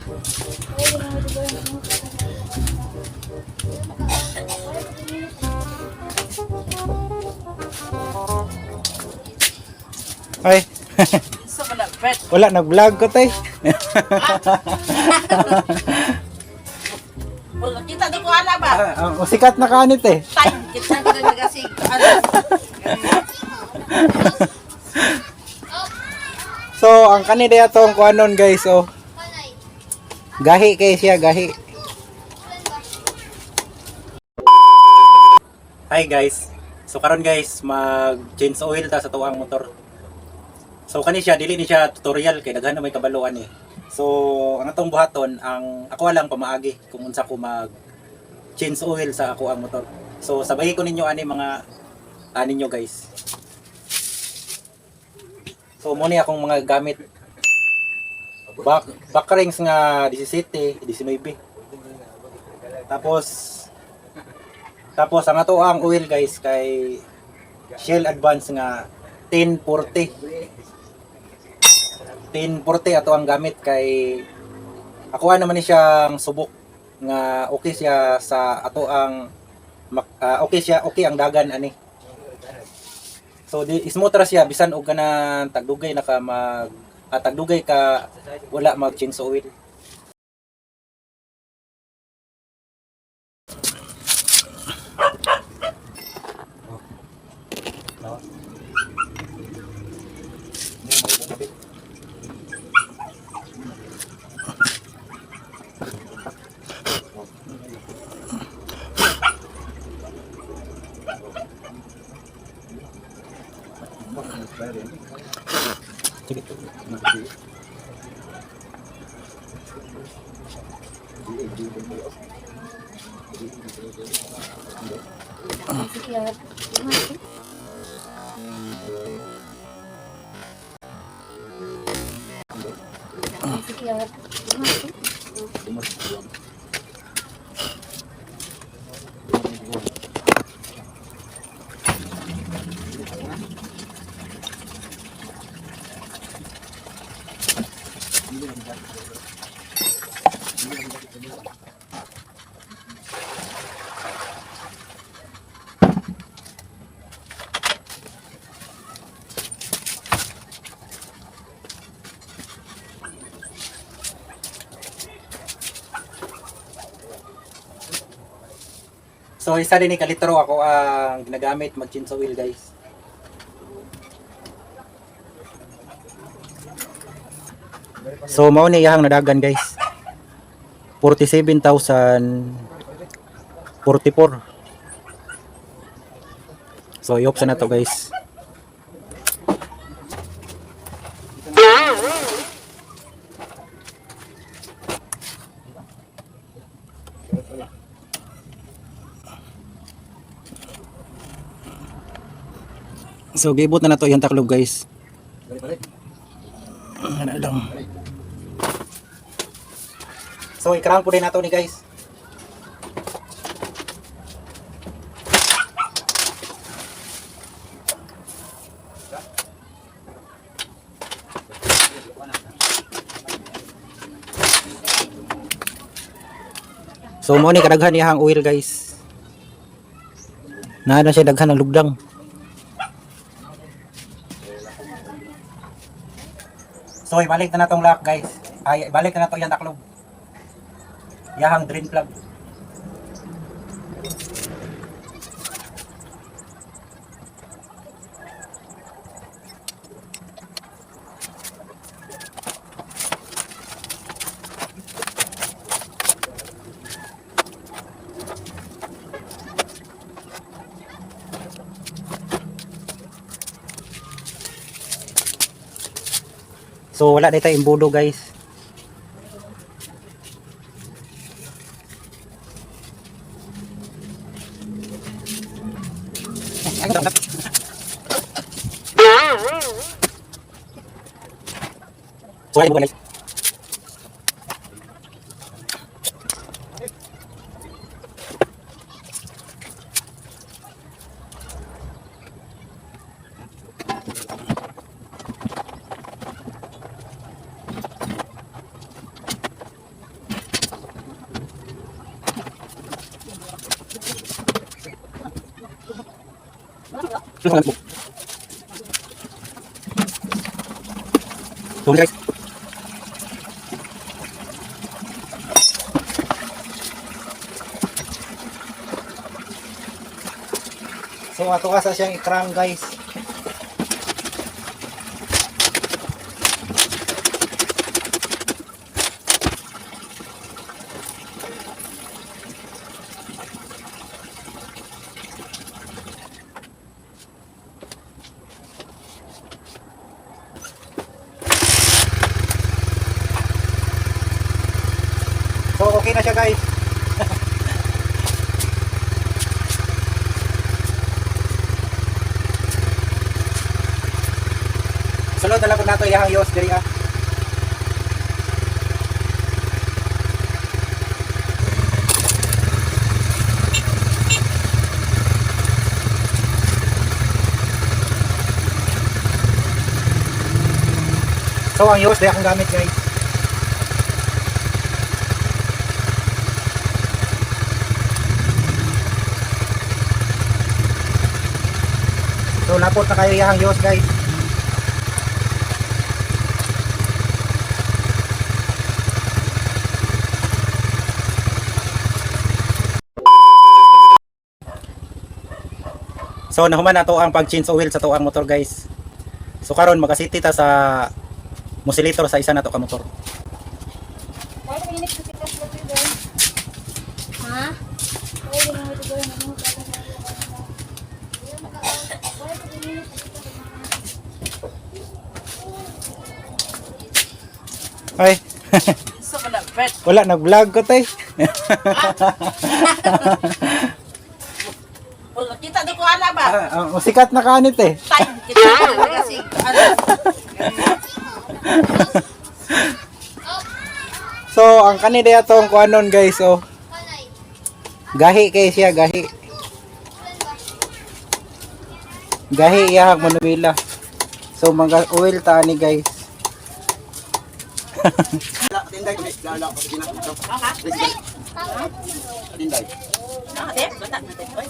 Ay. Wala, nag-vlog ko tay. Kita doon ko ala ba? Sikat na kanit eh. Kita ko na kasi So, ang kanida itong kuanon guys, oh. Gahi kay siya, gahi. Hi guys. So karon guys, mag-change oil ta sa tuwang motor. So kani siya, dili ni siya tutorial kay daghan na may kabaluan eh. So, ang atong buhaton, ako lang pamaagi kung unsa ko mag-change oil sa ako ang motor. So, sabayi ko ninyo ani mga ninyo guys. So, muna akong mga gamit. Back rings nga 17, 19. Tapos ang ato ang oil guys kay Shell Advance nga 1040. 1040 ato ang gamit kay ako naman ni siyang subok nga okay siya sa ato ang okay ang dagan ani. So smooth ra siya bisan og kanang tagdugay na ka tagdugay ka wala mag change oil. So isa din ni kalitro ako ang ginagamit mag-change oil guys. So mao ni iyang nadagan guys. 47,044. So i-off na to guys. So gibot na to yung taklob guys. Ano lang. So i-crank po din nato ni guys. So mo ni kadaghan iyang oil guys. Na siya daghan ng lugdang. So ibalik na natong lock guys. Ay ibalik na nato yang taklob. Yahang drain plug. So wala dito imbudo guys. So wala imbudo guys. So guys. So ato asa siyang ikrang guys. So okay na siya guys. Sulod na lang po nato iyang yos diri ah. So ang yos diri akong gamit guys. So lapot na kayo iyang yos guys. So nahuman na to ang pag-change oil sa to ang motor guys. So karon makasiti ta sa musilitor sa isa na to ka motor. Ha? Ay, So, wala, Bert. wala nag-vlog ko tay. Wala, kita doon ko ala ba? Sikat na kanit eh. Time, kita doon nagasig. Ano? So ang kanida tong kuanon guys oh. Gahi kay siya gahi. Gahi iyang Manuela. So mga oil ta ni guys. Tinday ko lalo ako gina. Tinday. Nakate? Bata natin. Oy,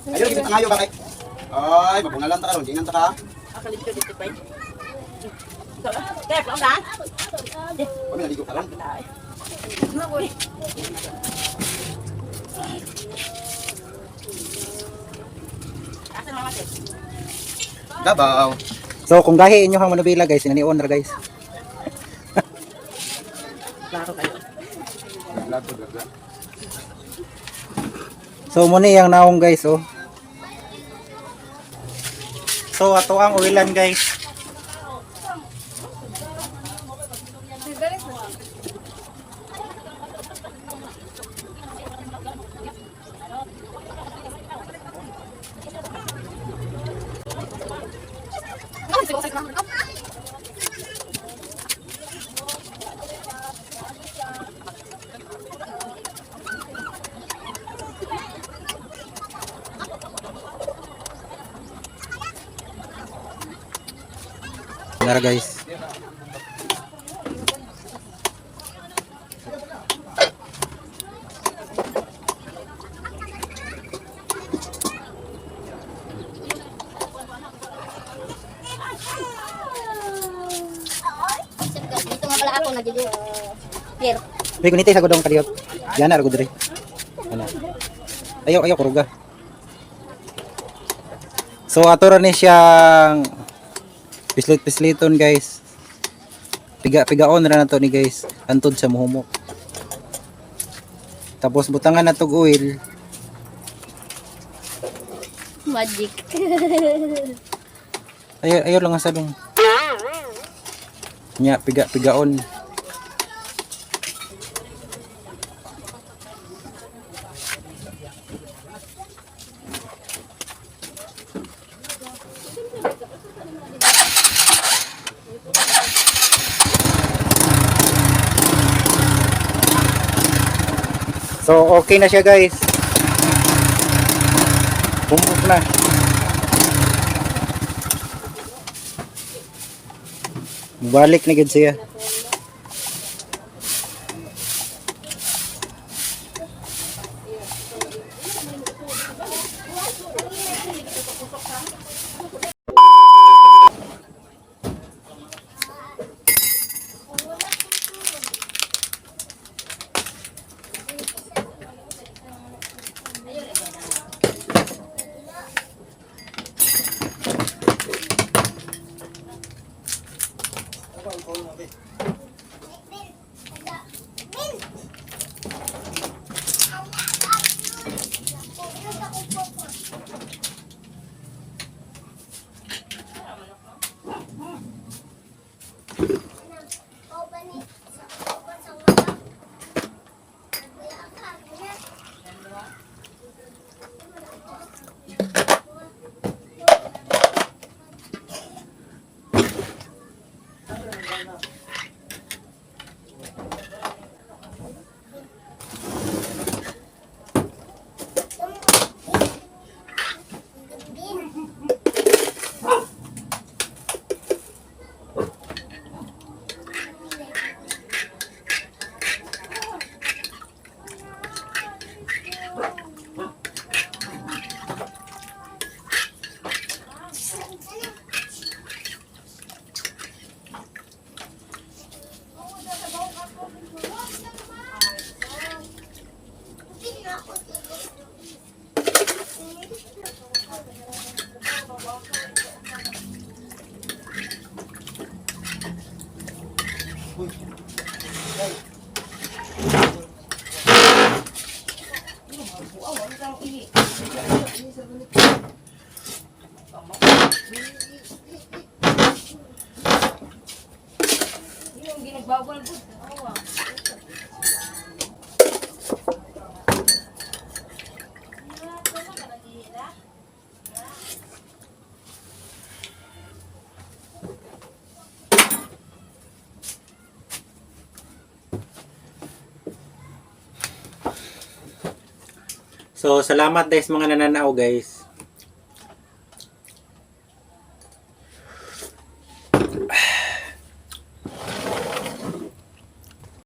Ayo kita tangayo bakit? Ay, mabungalan ta karon, di nanta ka. akalit ko dito pa. Tep, lang daan. Kami naligo ka lang. Nakulit. Asa naman natin? Dabaw. So kung gahi inyo ang Manuela guys, inani-on ra guys. Klaro kayo. So muna yang naong guys oh. So ato ang oilan guys. Nara guys. Dito nga pala ako nagjuju. Here. May kuniti sa godong kaliyot. Yan na dire. Ano? Ayaw kuruga. So ato ra ni siyang pislit-pisliton guys. Piga-pigaon ra na to ni guys. Antod sa muhumok. Tapos butangan na tog oil. Magic. Ayaw lang ang salong. Nya piga-pigaon. So okay na siya guys. Bumuk na. Balik na gid siya. Yung ginagbawal po. So, salamat guys mga nananaw guys.